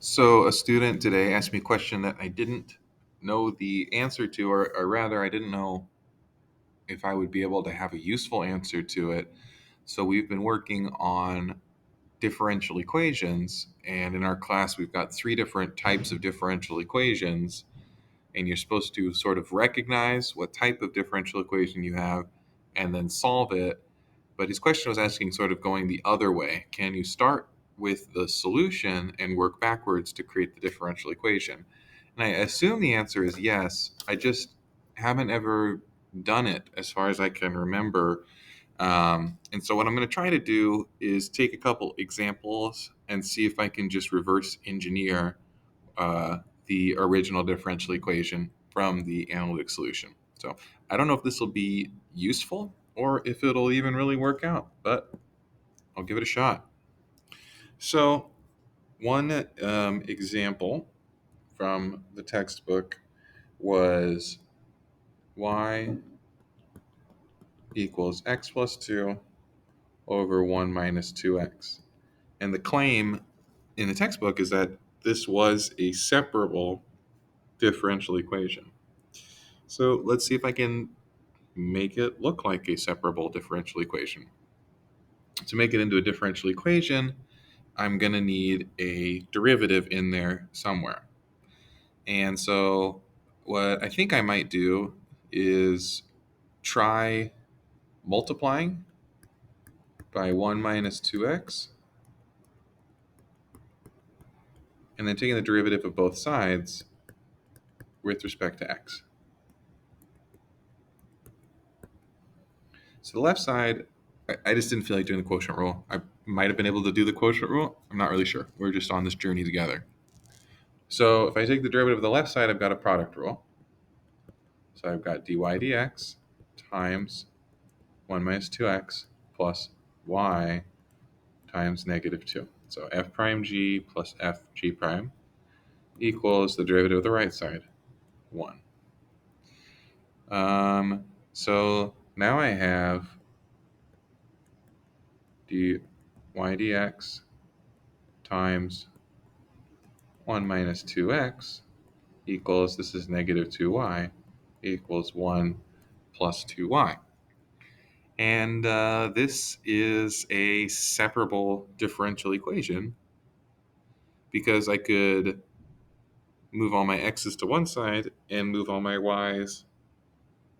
So a student today asked me a question that I didn't know the answer to, or rather, I didn't know if I would be able to have a useful answer to it. So we've been working on differential equations, and in our class, we've got three different types of differential equations, and you're supposed to sort of recognize what type of differential equation you have and then solve it. But his question was asking, sort of going the other way. Can you start with the solution and work backwards to create the differential equation? And I assume the answer is yes. I just haven't ever done it as far as I can remember. And so, what I'm going to try to do is take a couple examples and see if I can just reverse engineer the original differential equation from the analytic solution. So I don't know if this will be useful or if it'll even really work out, but I'll give it a shot. So one example from the textbook was y equals x plus 2 over 1 minus 2x. And the claim in the textbook is that this was a separable differential equation. So let's see if I can make it look like a separable differential equation. To make it into a differential equation, I'm going to need a derivative in there somewhere. And so what I think I might do is try multiplying by 1 minus 2x, and then taking the derivative of both sides with respect to x. So the left side, I just didn't feel like doing the quotient rule. I might have been able to do the quotient rule. I'm not really sure. We're just on this journey together. So if I take the derivative of the left side, I've got a product rule. So I've got dy dx times 1 minus 2x plus y times negative 2. So f prime g plus f g prime equals the derivative of the right side, 1. So now I have dy dx times 1 minus 2x equals, this is negative 2y, equals 1 plus 2y. And this is a separable differential equation because I could move all my x's to one side and move all my y's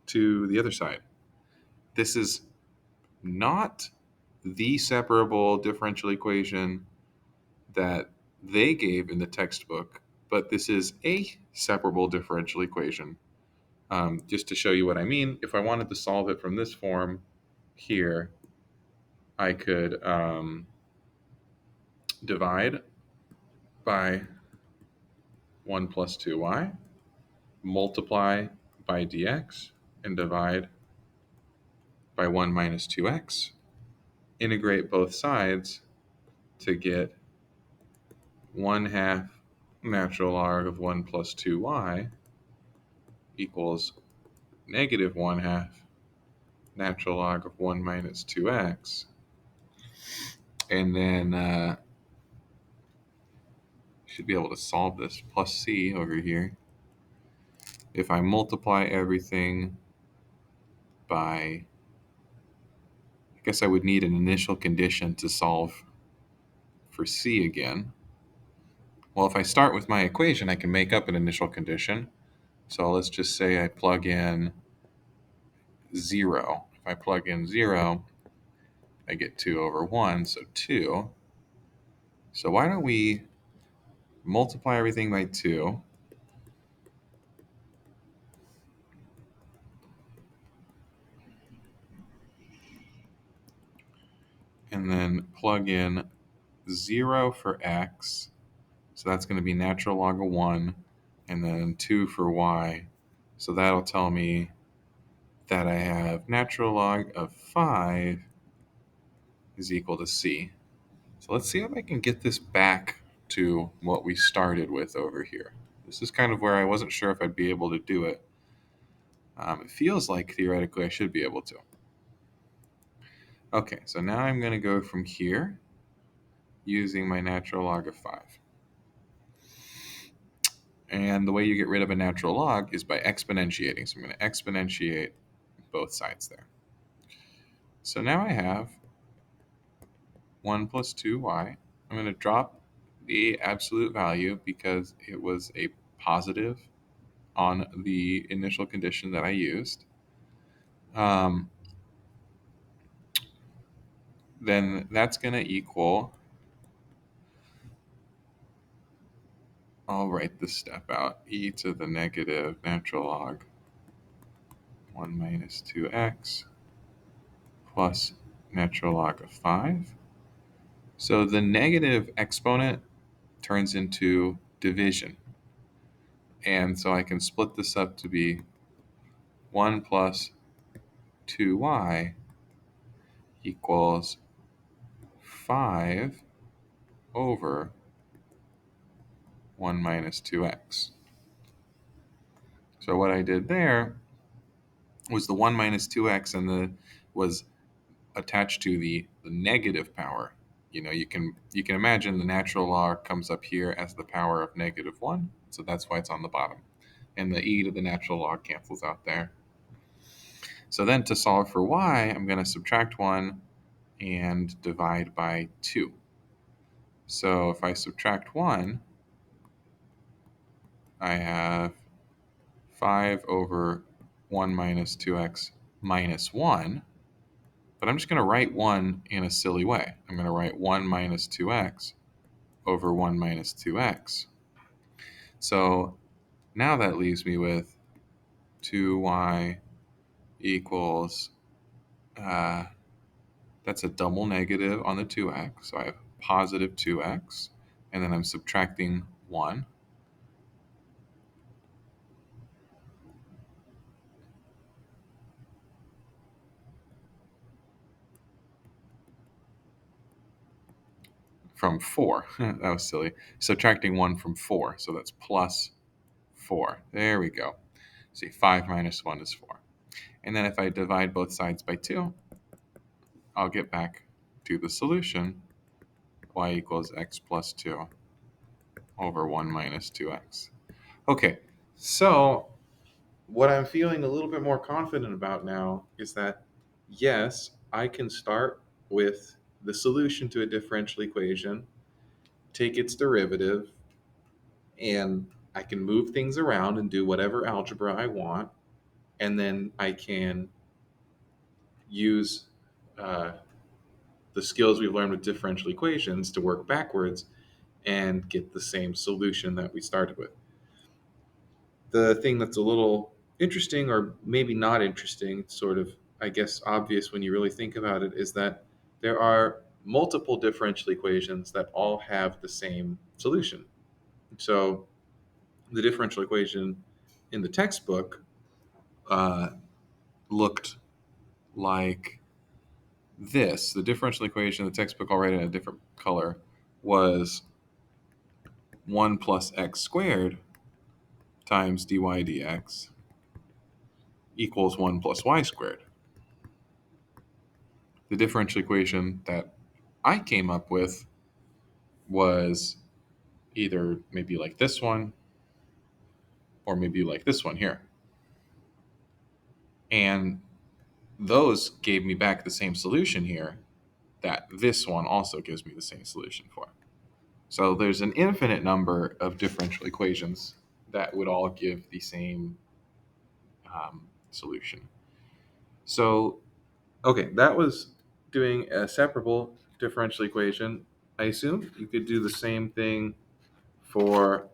to the other side. This is not the separable differential equation that they gave in the textbook, but this is a separable differential equation. Just to show you what I mean, if I wanted to solve it from this form here, I could divide by 1 plus 2y, multiply by dx, and divide by 1 minus 2x. Integrate both sides to get 1 half natural log of 1 plus 2y equals negative 1 half natural log of 1 minus 2x. And then should be able to solve this plus c over here. If I multiply everything by, I guess I would need an initial condition to solve for c again. Well, if I start with my equation, I can make up an initial condition. So let's just say I plug in 0. If I plug in 0, I get 2 over 1, so 2. So why don't we multiply everything by 2, and then plug in 0 for x, so that's going to be natural log of 1, and then 2 for y. So that'll tell me that I have natural log of 5 is equal to c. So let's see if I can get this back to what we started with over here. This is kind of where I wasn't sure if I'd be able to do it. It feels like theoretically I should be able to. Okay, so now I'm going to go from here using my natural log of 5. And the way you get rid of a natural log is by exponentiating. So I'm going to exponentiate both sides there. So now I have 1 plus 2y. I'm going to drop the absolute value because it was a positive on the initial condition that I used. Then that's going to equal, I'll write this step out, e to the negative natural log 1 minus 2x plus natural log of 5. So the negative exponent turns into division. And so I can split this up to be 1 plus 2y equals 5 over 1 minus 2x. So what I did there was the 1 minus 2x was attached to the negative power. You can imagine the natural log comes up here as the power of negative 1, so that's why it's on the bottom. And the e to the natural log cancels out there. So then to solve for y, I'm going to subtract 1 and divide by 2. So if I subtract 1, I have 5 over 1 minus 2x minus 1. But I'm just going to write 1 in a silly way. I'm going to write 1 minus 2x over 1 minus 2x. So now that leaves me with 2y equals, that's a double negative on the 2x. So I have positive 2x. And then I'm subtracting 1. From 4. That was silly. Subtracting 1 from 4. So that's plus 4. There we go. See, 5 minus 1 is 4. And then if I divide both sides by 2, I'll get back to the solution. Y equals x plus 2 over 1 minus 2x. Okay, so what I'm feeling a little bit more confident about now is that, yes, I can start with the solution to a differential equation, take its derivative, and I can move things around and do whatever algebra I want, and then I can use the skills we've learned with differential equations to work backwards and get the same solution that we started with. The thing that's a little interesting, or maybe not interesting, sort of, I guess, obvious when you really think about it, is that there are multiple differential equations that all have the same solution. So the differential equation in the textbook looked like this. The differential equation in the textbook, I'll write it in a different color, was 1 plus x squared times dy dx equals 1 plus y squared. The differential equation that I came up with was either maybe like this one or maybe like this one here. And those gave me back the same solution here that this one also gives me the same solution for. So there's an infinite number of differential equations that would all give the same solution. So, okay, that was doing a separable differential equation. I assume you could do the same thing for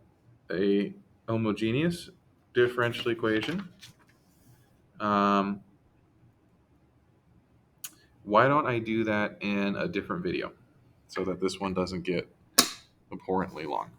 a homogeneous differential equation. Why don't I do that in a different video so that this one doesn't get abhorrently long?